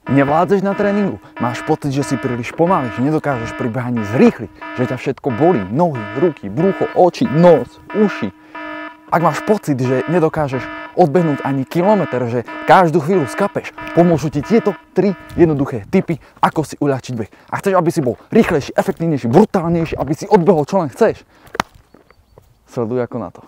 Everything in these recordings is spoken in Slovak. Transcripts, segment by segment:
Nevládzeš na tréningu, máš pocit, že si príliš pomalý, že nedokážeš pri behaní zrýchliť, že ťa všetko bolí, nohy, ruky, brucho, oči, nos, uši. Ak máš pocit, že nedokážeš odbehnúť ani kilometr, že každú chvíľu skapeš, pomôžu ti tieto 3 jednoduché tipy, ako si uľahčiť beh. A chceš, aby si bol rýchlejší, efektívnejší, brutálnejší, aby si odbehol čo len chceš. Sleduj ako na to.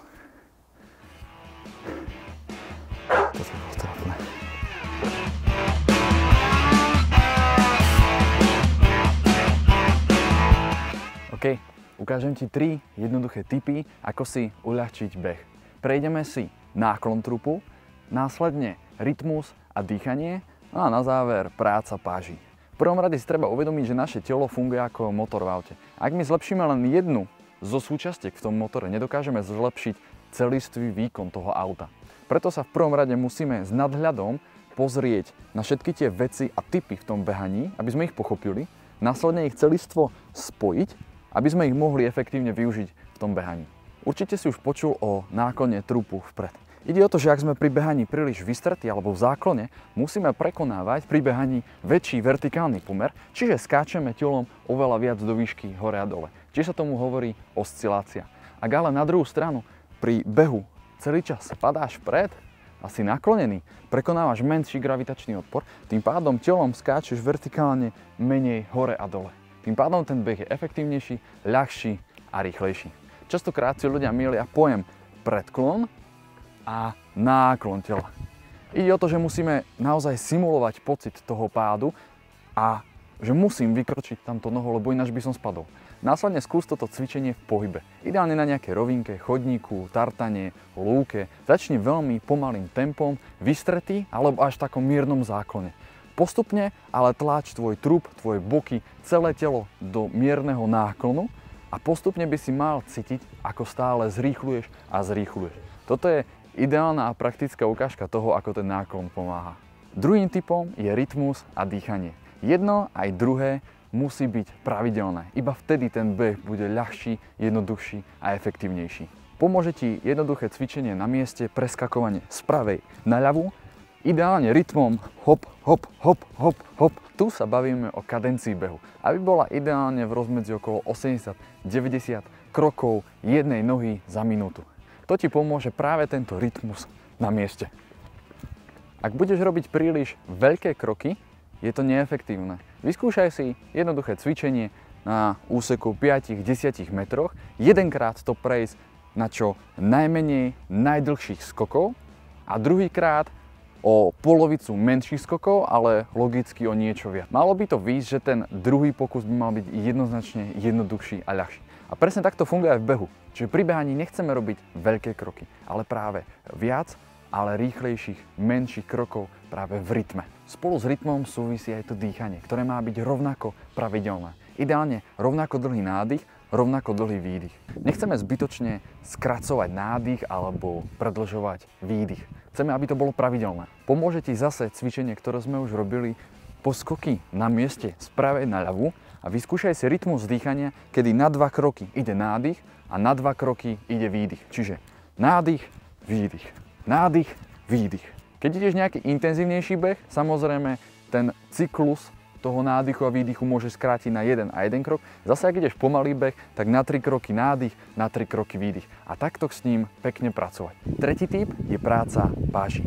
OK, ukážem ti 3 jednoduché tipy, ako si uľahčiť beh. Prejdeme si náklon trupu, následne rytmus a dýchanie, no a na záver práca páží. V prvom rade si treba uvedomiť, že naše telo funguje ako motor v aute. Ak my zlepšíme len jednu zo súčastiek v tom motore, nedokážeme zlepšiť celistvý výkon toho auta. Preto sa v prvom rade musíme s nadhľadom pozrieť na všetky tie veci a typy v tom behaní, aby sme ich pochopili, následne ich celistvo spojiť, aby sme ich mohli efektívne využiť v tom behaní. Určite si už počul o náklone trupu vpred. Ide o to, že ak sme pri behaní príliš vystretí alebo v záklone, musíme prekonávať pri behaní väčší vertikálny pomer, čiže skáčeme telom oveľa viac do výšky hore a dole. Čiže sa tomu hovorí oscilácia. Ak ale na druhú stranu pri behu celý čas padáš vpred a si naklonený, prekonávaš menší gravitačný odpor, tým pádom telom skáčeš vertikálne menej hore a dole. Tým pádom ten beh je efektívnejší, ľahší a rýchlejší. Častokrát si ľudia mýlia pojem predklon a náklon tela. Ide o to, že musíme naozaj simulovať pocit toho pádu a že musím vykročiť tamto nohou, lebo ináč by som spadol. Následne skús toto cvičenie v pohybe. Ideálne na nejakej rovinke, chodníku, tartane, lúke. Začni veľmi pomalým tempom, vystretý alebo až v takom miernom záklone. Postupne ale tlač tvoj trup, tvoje boky, celé telo do mierneho náklonu a postupne by si mal cítiť, ako stále zrýchľuješ a zrýchľuješ. Toto je ideálna a praktická ukážka toho, ako ten náklon pomáha. Druhým typom je rytmus a dýchanie. Jedno aj druhé musí byť pravidelné. Iba vtedy ten beh bude ľahší, jednoduchší a efektívnejší. Pomôže ti jednoduché cvičenie na mieste, preskakovanie z pravej na ľavú, ideálne rytmom hop, hop, hop, hop, hop. Tu sa bavíme o kadencii behu, aby bola ideálne v rozmedzi okolo 80-90 krokov jednej nohy za minútu. To ti pomôže práve tento rytmus na mieste. Ak budeš robiť príliš veľké kroky, je to neefektívne. Vyskúšaj si jednoduché cvičenie na úseku 5-10 metroch, jedenkrát to prejsť na čo najmenej najdlhších skokov a druhýkrát o polovicu menších skokov, ale logicky o niečo viac. Malo by to výjsť, že ten druhý pokus by mal byť jednoznačne jednoduchší a ľahší. A presne takto funguje aj v behu. Čiže pri behaní nechceme robiť veľké kroky, ale práve viac, ale rýchlejších, menších krokov práve v rytme. Spolu s rytmom súvisí aj to dýchanie, ktoré má byť rovnako pravidelné. Ideálne rovnako dlhý nádych, rovnako dlhý výdych. Nechceme zbytočne skracovať nádych alebo predĺžovať výdych. Chceme, aby to bolo pravidelné. Pomôže ti zase cvičenie, ktoré sme už robili, poskoky na mieste z pravej na ľavú a vyskúšaj si rytmus dýchania, kedy na 2 kroky ide nádych a na 2 kroky ide výdych. Čiže nádych, výdych, nádych, výdych. Keď ideš nejaký intenzívnejší beh, samozrejme ten cyklus toho nádychu a výdychu môžeš skrátiť na 1 a 1 krok. Zase ak ideš pomalý beh, tak na 3 kroky nádych, na 3 kroky výdych. A takto s ním pekne pracovať. Tretí typ je práca páži.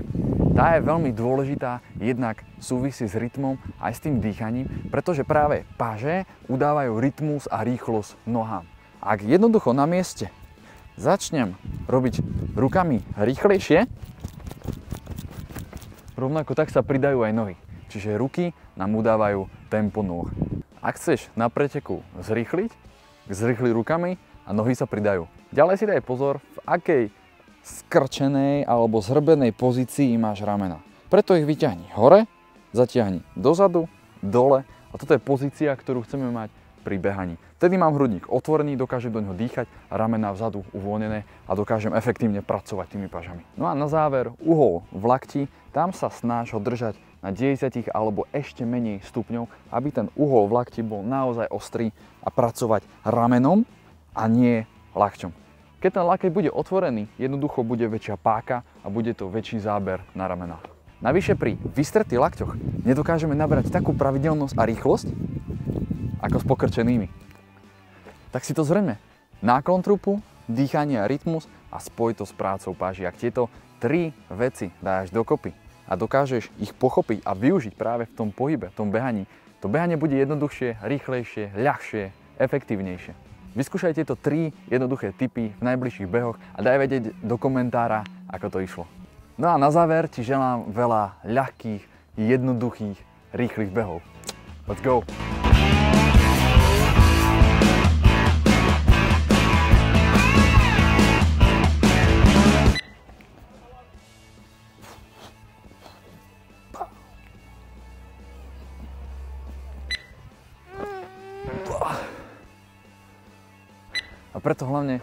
Tá je veľmi dôležitá, jednak súvisí s rytmom aj s tým dýchaním, pretože práve páže udávajú rytmus a rýchlosť nohám. Ak jednoducho na mieste začnem robiť rukami rýchlejšie, rovnako tak sa pridajú aj nohy. Čiže ruky nám udávajú tempo nôh. Ak chceš na preteku zrýchliť, zrýchli rukami a nohy sa pridajú. Ďalej si daj pozor, v akej skrčenej alebo zhrbenej pozícii máš ramena. Preto ich vyťahni hore, zatiahni dozadu, dole a toto je pozícia, ktorú chceme mať pri behaní. Vtedy mám hrudník otvorený, dokážem do neho dýchať, ramena vzadu uvoľnené a dokážem efektívne pracovať tými pážami. No a na záver uhol v lakti, tam sa snaž ho držať na 10 alebo ešte menej stupňov, aby ten uhol v lakti bol naozaj ostrý a pracovať ramenom a nie lakťom. Keď ten lakeť bude otvorený, jednoducho bude väčšia páka a bude to väčší záber na ramenách. Navyše pri vystretých lakťoch nedokážeme nabrať takú pravidelnosť a rýchlosť ako s pokrčenými. Tak si to zhrňme. Náklon trupu, dýchanie a rytmus a spoj to s prácou páži. Ak tieto 3 veci dáš dokopy a dokážeš ich pochopiť a využiť práve v tom pohybe, v tom behaní, to behanie bude jednoduchšie, rýchlejšie, ľahšie, efektívnejšie. Vyskúšaj tieto 3 jednoduché tipy v najbližších behoch a daj vedieť do komentára, ako to išlo. No a na záver ti želám veľa ľahkých, jednoduchých, rýchlych behov. Let's go! A preto hlavne...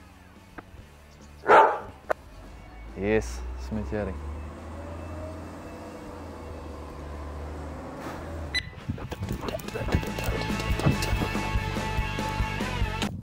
Yes, smetiari.